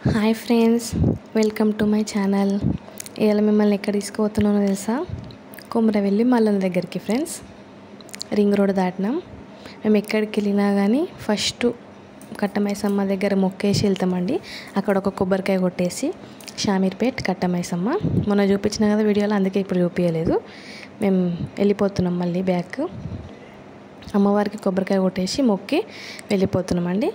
Hi friends, welcome to my channel. ఇవాళ మిమ్మల్ని ఎక్కడ తీసుకుపోతున్నానో తెలుసా? కొమరవెల్లి మల్లన్న దగ్గరికి ఫ్రెండ్స్. Ring road దాటినాం. మేము ఎక్కడికి వెళ్ళినా కానీ ఫస్ట్ కట్టమైసమ్మ దగ్గర మొక్కేసి వెళ్తామండి. అక్కడ ఒక కొబ్బరికాయ కొట్టేసి షామీర్పేట్ కట్టమైసమ్మ మొన్న చూపించిన కదా వీడియోలో, అందుకే ఇప్పుడు చూపించలేదు. మేము వెళ్ళిపోతున్నాం మళ్ళీ బ్యాక్. అమ్మవారికి కొబ్బరికాయ కొట్టేసి మొక్కి వెళ్ళిపోతున్నామండి.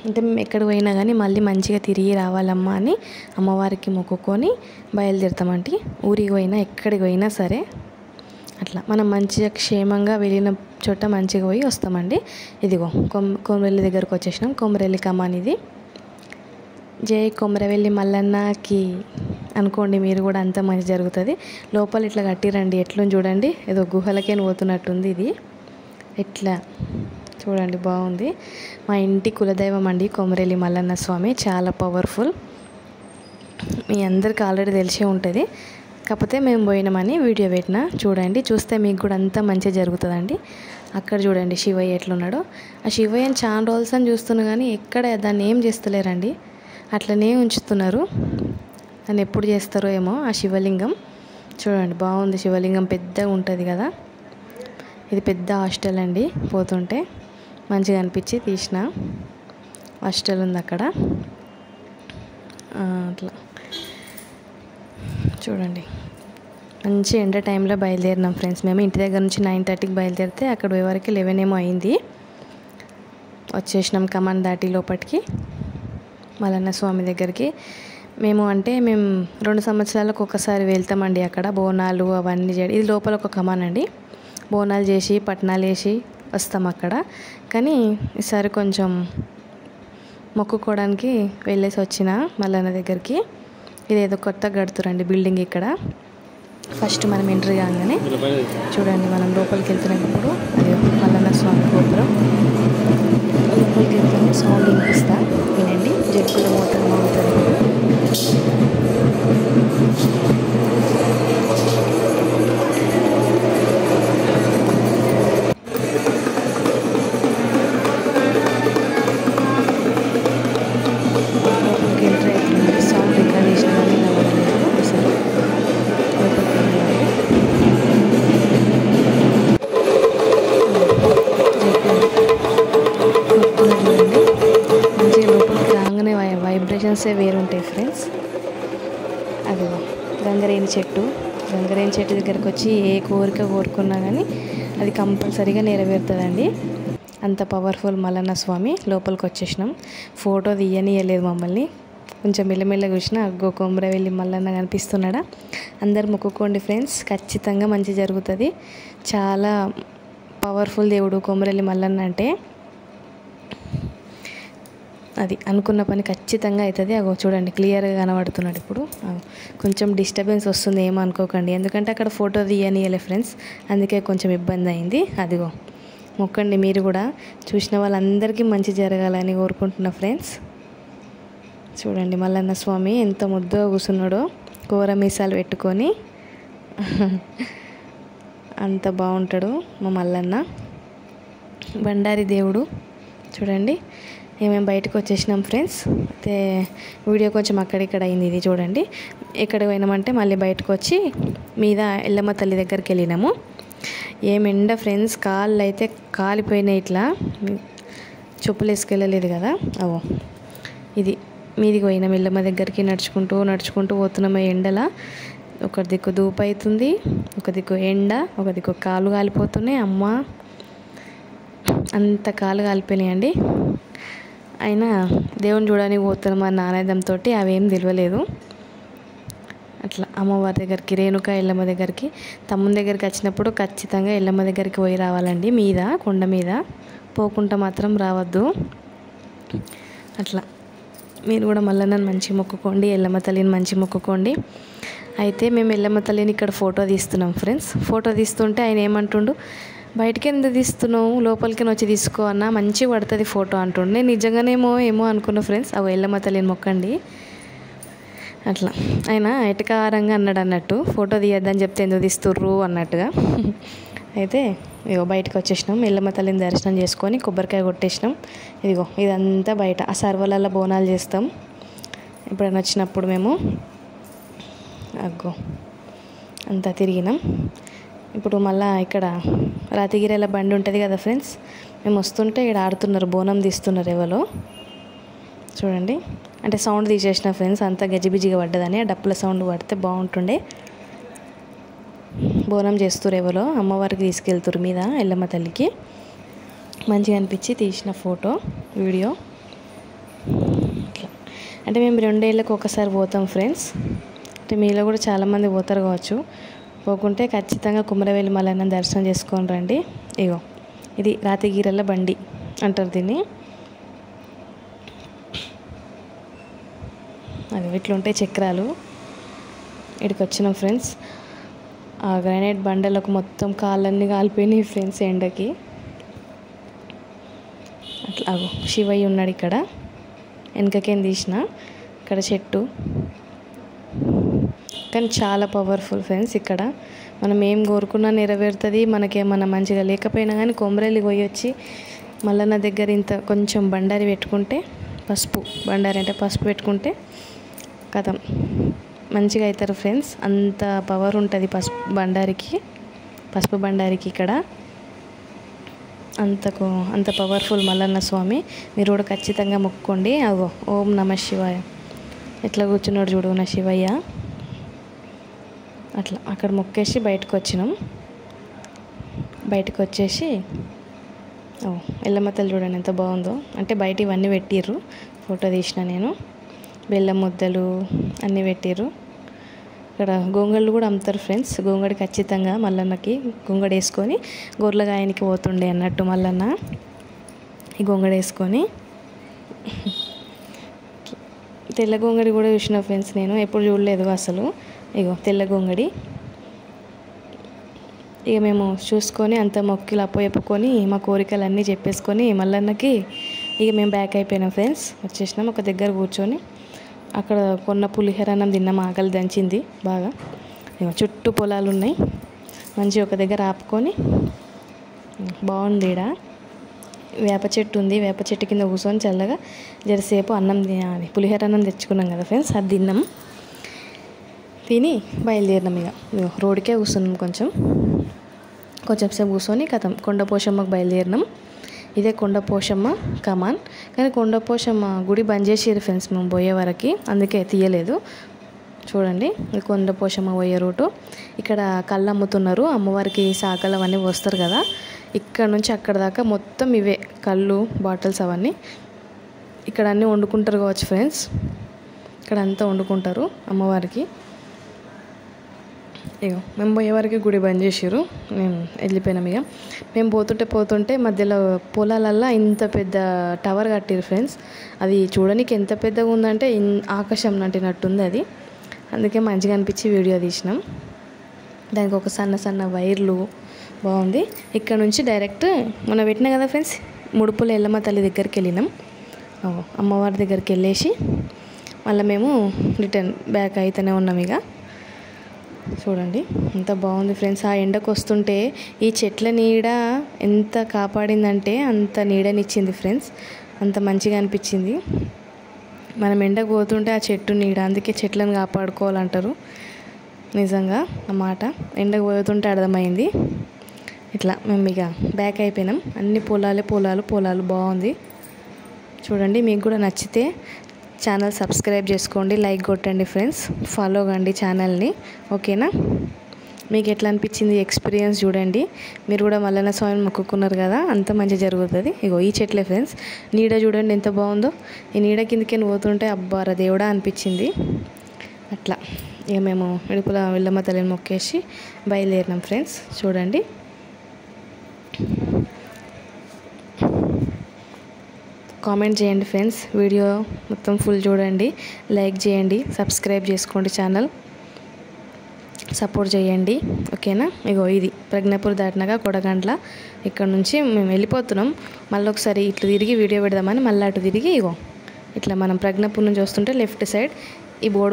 అంటే మేము ఎక్కడికి పోయినా కానీ మళ్ళీ మంచిగా తిరిగి రావాలమ్మా అని అమ్మవారికి మొక్కుకొని బయలుదేరుతామండి. ఊరికి పోయినా ఎక్కడికి పోయినా సరే అట్లా మనం మంచిగా క్షేమంగా వెళ్ళిన చోట మంచిగా పోయి వస్తామండి. ఇదిగో కొమరవెల్లి దగ్గరకు వచ్చేసినాం. కొమరవెల్లి కమాన్ ఇది. జై కొమరవెల్లి మల్లన్నకి అనుకోండి, మీరు కూడా అంత మంచి జరుగుతుంది. లోపల ఇట్లా కట్టిరండి, ఎట్లుంది చూడండి. ఏదో గుహలకే పోతున్నట్టుంది ఇది. ఇట్లా చూడండి, బాగుంది. మా ఇంటి కులదైవం అండి కొమరవెల్లి మల్లన్న స్వామి. చాలా పవర్ఫుల్. మీ అందరికీ ఆల్రెడీ తెలిసే ఉంటుంది. కాకపోతే మేము పోయినామని వీడియో పెట్టిన, చూడండి. చూస్తే మీకు కూడా అంతా మంచిగా జరుగుతుందండి. అక్కడ చూడండి శివయ్య ఎట్లున్నాడో. ఆ శివయ్యని చాలా రోజులు అని చూస్తున్నా కానీ ఎక్కడ దాన్ని ఏం చేస్తలేరండి, అట్లనే ఉంచుతున్నారు. దాన్ని ఎప్పుడు చేస్తారో ఏమో. ఆ శివలింగం చూడండి, బాగుంది. శివలింగం పెద్దగా ఉంటుంది కదా. ఇది పెద్ద హాస్టల్ అండి. పోతుంటే మంచిగా అనిపించి తీసిన. హాస్టల్ ఉంది అక్కడ. అట్లా చూడండి, మంచి ఎండ టైంలో బయలుదేరినాం ఫ్రెండ్స్. మేము ఇంటి దగ్గర నుంచి 9:30కి బయలుదేరితే అక్కడ పోయేవరకు 11 ఏమో అయింది. వచ్చేసినాం కమాన్ దాటి లోపలికి మల్లన్న స్వామి దగ్గరికి. మేము 2 సంవత్సరాలకు ఒకసారి వెళ్తామండి. అక్కడ బోనాలు అవన్నీ చేయడం. ఇది లోపల ఒక కమాన్ అండి. బోనాలు చేసి పట్నాలు వేసి వస్తాం అక్కడ. కానీ ఈసారి కొంచెం మొక్కుకోవడానికి వెళ్ళేసి వచ్చిన మల్లన్న దగ్గరికి. ఇదేదో కొత్తగా కడుతురండి బిల్డింగ్ ఇక్కడ. ఫస్ట్ మనం ఎంట్రీ కాగానే చూడండి, మనం లోపలికి వెళ్తున్నప్పుడు అది మల్లన్న స్వామి గోపురం. లోపలికి వెళ్తూనే సౌండ్ వినిపిస్తా, వినండి. జగ్గుల మోతలు మోగుతుంది. వైబ్రేషన్సే వేరుంటాయి ఫ్రెండ్స్. అది గంగరేణి చెట్టు. గంగరేణి చెట్టు దగ్గరికి వచ్చి ఏ కోరిక కోరుకున్నా కానీ అది కంపల్సరీగా నెరవేరుతుందండి. అంత పవర్ఫుల్ మల్లన్న స్వామి. లోపలికి వచ్చేసినాం. ఫోటో తీయనియలేదు మమ్మల్ని. కొంచెం మెల్లమెల్లగా చూసినా అగ్గో కొమరవెల్లి మల్లన్న కనిపిస్తున్నాడా. అందరు మొక్కుకోండి ఫ్రెండ్స్, ఖచ్చితంగా మంచి జరుగుతుంది. చాలా పవర్ఫుల్ దేవుడు కొమరవెల్లి మల్లన్న అంటే. అది అనుకున్న పని ఖచ్చితంగా అవుతుంది. అగో చూడండి, క్లియర్గా కనబడుతున్నాడు. ఇప్పుడు కొంచెం డిస్టర్బెన్స్ వస్తుంది, ఏమో అనుకోకండి. ఎందుకంటే అక్కడ ఫోటో తీయనియలే ఫ్రెండ్స్, అందుకే కొంచెం ఇబ్బంది అయింది. అదిగో మొక్కండి మీరు కూడా. చూసిన వాళ్ళందరికీ మంచి జరగాలని కోరుకుంటున్నా ఫ్రెండ్స్. చూడండి మల్లన్న స్వామి ఎంత ముద్దుగా కూర్చున్నాడో, కూర మీసాలు పెట్టుకొని. అంత బాగుంటాడు మా మల్లన్న. బండారి దేవుడు. చూడండి, మేము బయటకు వచ్చేసినాం ఫ్రెండ్స్. అయితే వీడియో కొంచెం అక్కడిక్కడ అయింది. ఇది చూడండి, ఎక్కడికి పోయినామంటే మళ్ళీ బయటకు వచ్చి మీద ఎల్లమ్మ తల్లి దగ్గరికి వెళ్ళినాము. ఏమెండ ఫ్రెండ్స్, కాళ్ళు అయితే కాలిపోయినాయి. ఇట్లా చెప్పులు వేసుకెళ్ళలేదు కదా. అవో ఇది మీదికి పోయినాం ఎల్లమ్మ దగ్గరికి. నడుచుకుంటూ పోతున్నాము. ఎండల ఒక దిక్కు ధూపు అవుతుంది, ఒక దిక్కు ఎండ, ఒక దిక్కు కాలు కాలిపోతున్నాయి. అమ్మ అంత కాలు కాలిపోయినాయండి. అయినా దేవుని చూడడానికి పోతున్నాం అన్న ఆనందంతో అవేం తెలియలేదు. అట్లా అమ్మవారి దగ్గరికి, రేణుక ఎల్లమ్మ దగ్గరికి, తమ్ముని దగ్గరికి వచ్చినప్పుడు ఖచ్చితంగా ఎల్లమ్మ దగ్గరికి పోయి రావాలండి. మీద కొండ మీద పోకుండా మాత్రం రావద్దు. అట్లా మీరు కూడా మల్లన్నని మంచి మొక్కుకోండి, ఎల్లమ్మ తల్లిని మంచి మొక్కుకోండి. అయితే మేము ఎల్లమ్మ తల్లిని ఇక్కడ ఫోటో తీస్తున్నాం ఫ్రెండ్స్. ఫోటో తీస్తుంటే ఆయన ఏమంటుండు, బయటికి ఎందుకు తీస్తున్నావు, లోపలికి వచ్చి తీసుకో అన్న, మంచిగా పడుతుంది ఫోటో అంటుండే. నేను నిజంగానేమో అనుకున్నా ఫ్రెండ్స్. అవి ఎల్లమ్మ తల్లిని మొక్కండి అట్లా. ఆయన ఎటకారంగా అన్నట్టు, ఫోటో తీయద్దని చెప్తే ఎందుకు తీస్తుర్రు అన్నట్టుగా. అయితే ఇగో బయటకు వచ్చేసినాం. ఎల్లమ్మ తల్లిని దర్శనం చేసుకొని కొబ్బరికాయ కొట్టేసినాం. ఇదిగో ఇదంతా బయట ఆ సర్వలలో బోనాలు చేస్తాం. ఎప్పుడైనా వచ్చినప్పుడు మేము అగ్గో అంతా తిరిగినాం. ఇప్పుడు మళ్ళీ ఇక్కడ రాతిగిరేల బండి ఉంటుంది కదా ఫ్రెండ్స్, మేము వస్తుంటే ఇక్కడ ఆడుతున్నారు, బోనం తీస్తున్నారు ఎవరో చూడండి. అంటే సౌండ్ తీసేసిన ఫ్రెండ్స్, అంతా గజిబిజిగా పడ్డదని. ఆ డప్పుల సౌండ్ పడితే బాగుంటుండే. బోనం చేస్తారు ఎవరో, అమ్మవారికి తీసుకెళ్తారు మీద ఎల్లమ్మ తల్లికి. మంచిగా అనిపించి తీసిన ఫోటో వీడియో. అంటే మేము 2 ఏళ్ళకి ఒకసారి పోతాం ఫ్రెండ్స్. అంటే మీలో కూడా చాలామంది పోతారు కావచ్చు. పోకుంటే ఖచ్చితంగా కుమరవెల్లి మల్లన్న దర్శనం చేసుకొని రండి. ఇగో ఇది రాతిగిరెల బండి అంటారు దీన్ని. అది ఇట్లుంటాయి చక్రాలు. ఇక్కడికి వచ్చినాం ఫ్రెండ్స్. ఆ గ్రానైట్ బండలకు మొత్తం కాళ్ళన్నీ కాలిపోయినాయి ఫ్రెండ్స్ ఎండకి. అట్లా శివయ్య ఉన్నాడు ఇక్కడ, వెనకకేం తీసిన. ఇక్కడ చెట్టు కానీ చాలా పవర్ఫుల్ ఫ్రెండ్స్. ఇక్కడ మనం ఏం కోరుకున్నా నెరవేరుతుంది. మనకేమన్నా మంచిగా లేకపోయినా కానీ కొమరవెల్లి పోయి వచ్చి మల్లన్న దగ్గర ఇంత కొంచెం బండారి పెట్టుకుంటే, పసుపు బండారి అంటే పసుపు పెట్టుకుంటే కథం మంచిగా అవుతారు ఫ్రెండ్స్. అంత పవర్ ఉంటుంది పసుపు బండారికి ఇక్కడ. అంత పవర్ఫుల్ మల్లన్న స్వామి. మీరు కూడా ఖచ్చితంగా మొక్కుకోండి. అగో ఓం నమ శివాయ ఎట్లా కూర్చున్నాడు చూడు నా శివయ్య. అట్లా అక్కడ మొక్కేసి బయటకు వచ్చినాం. బయటకు వచ్చేసి ఎల్లమ్మ తల్లి చూడండి ఎంత బాగుందో. అంటే బయట ఇవన్నీ పెట్టిర్రు, ఫోటో తీసిన నేను. బెల్లం ముద్దలు అన్నీ పెట్టిర్రు. ఇక్కడ గోంగళ్ళు కూడా అమ్ముతారు ఫ్రెండ్స్. గోంగడి ఖచ్చితంగా మల్లన్నకి గోంగడి వేసుకొని గొర్రెగాయనికి పోతుండే అన్నట్టు మల్లన్న ఈ గోంగడి వేసుకొని. తెల్ల గోంగడి కూడా చూసిన ఫ్రెండ్స్, నేను ఎప్పుడు చూడలేదు అసలు. ఇగో తెల్ల గోంగడి. ఇక మేము చూసుకొని అంత మొక్కిలు అప్పచెప్పుకొని మా కోరికలన్నీ చెప్పేసుకొని మల్లన్నకి ఇక మేము బ్యాక్ అయిపోయినాం ఫ్రెండ్స్. వచ్చేసినాం. ఒక దగ్గర కూర్చొని అక్కడ కొన్న పులిహోర అన్నం తిన్నాం. ఆకలి దంచింది బాగా. చుట్టూ పొలాలు ఉన్నాయి. మంచిగా ఒక దగ్గర ఆపుకొని బాగుంది. ఈడ వేప చెట్టు ఉంది. వేప చెట్టు కింద కూర్చొని చల్లగా జరసేపు అన్నం పులిహోర అన్నం తెచ్చుకున్నాం కదా ఫ్రెండ్స్, అది తిన్నాం. తిని బయలుదేరినాం. ఇక రోడ్డుకే కూర్చున్నాం. కొంచెం సేపు కూర్చొని కథం కొండపోషమ్మకు బయలుదేరినాం. ఇదే కొండపోషమ్మ కమాన్. కానీ కొండపోషమ్మ గుడి బంద్ చేసేది ఫ్రెండ్స్ మేము పోయే వరకు, అందుకే తీయలేదు. చూడండి కొండపోషమ్మ పోయే రూటు. ఇక్కడ కళ్ళు అమ్ముతున్నారు. అమ్మవారికి శాఖలు అవన్నీ వస్తారు కదా. ఇక్కడ నుంచి అక్కడ దాకా మొత్తం ఇవే కళ్ళు బాటిల్స్ అవన్నీ. ఇక్కడ అన్నీ వండుకుంటారు కావచ్చు ఫ్రెండ్స్. ఇక్కడ అంతా వండుకుంటారు అమ్మవారికి. ఇగో మేము పోయేవారికి గుడి బంద్ చేసారు. మేము వెళ్ళిపోయినాం. ఇక మేము పోతుంటే మధ్యలో పొలాలల్లో ఇంత పెద్ద టవర్ కట్టారు ఫ్రెండ్స్. అది చూడడానికి ఎంత పెద్దగా ఉందంటే ఆకాశం నాటినట్టుంది అది. అందుకే మంచిగా అనిపించి వీడియో తీసినాం. దానికి ఒక సన్న వైర్లు బాగుంది. ఇక్కడ నుంచి డైరెక్ట్ మనం పెట్టినాం కదా ఫ్రెండ్స్, ముడుపుల ఎల్లమ్మ తల్లి దగ్గరికి వెళ్ళినాం. అమ్మవారి దగ్గరికి వెళ్ళేసి మళ్ళీ మేము రిటర్న్ బ్యాక్ అయితేనే ఉన్నాం. ఇక చూడండి ఎంత బాగుంది ఫ్రెండ్స్. ఆ ఎండకు వస్తుంటే ఈ చెట్ల నీడ ఎంత కాపాడిందంటే అంత నీడనిచ్చింది ఫ్రెండ్స్. అంత మంచిగా అనిపించింది. మనం ఎండకు పోతుంటే ఆ చెట్టు నీడ, అందుకే చెట్లను కాపాడుకోవాలంటారు. నిజంగా ఆ మాట ఎండకు పోతుంటే అర్థమైంది. ఇట్లా మేము ఇక బ్యాక్ అయిపోయినాం. అన్ని పొలాలు బాగుంది. చూడండి మీకు కూడా నచ్చితే ఛానల్ సబ్స్క్రైబ్ చేసుకోండి, లైక్ కొట్టండి ఫ్రెండ్స్, ఫాలో కండి ఛానల్ని. ఓకేనా? మీకు ఎట్లా అనిపించింది ఎక్స్పీరియన్స్ చూడండి. మీరు కూడా మల్లన్న స్వామిని మొక్కుకున్నారు కదా, అంత మంచి జరుగుతుంది. ఇగో ఈ చెట్లే ఫ్రెండ్స్. నీడ చూడండి ఎంత బాగుందో. ఈ నీడ కిందకి పోతుంటే అబ్బారా దేవుడా అనిపించింది. అట్లా ఇక మేము ఇడుపుల ఎల్లమ్మ తల్లిని మొక్కేసి బయలుదేరినాం ఫ్రెండ్స్. చూడండి కామెంట్ చేయండి ఫ్రెండ్స్. వీడియో మొత్తం ఫుల్ చూడండి, లైక్ చేయండి, సబ్స్క్రైబ్ చేసుకోండి, ఛానల్ సపోర్ట్ చేయండి. ఓకేనా? ఇగో ఇది ప్రజ్ఞాపూర్ దాటినాక కొడగండ్ల. ఇక్కడ నుంచి మేము వెళ్ళిపోతున్నాం. మళ్ళీ ఒకసారి ఇట్లా తిరిగి వీడియో పెడదామని మళ్ళీ అటు తిరిగి ఇగో ఇట్లా మనం ప్రజ్ఞాపూర్ నుంచి వస్తుంటే లెఫ్ట్ సైడ్ ఈ బోర్డు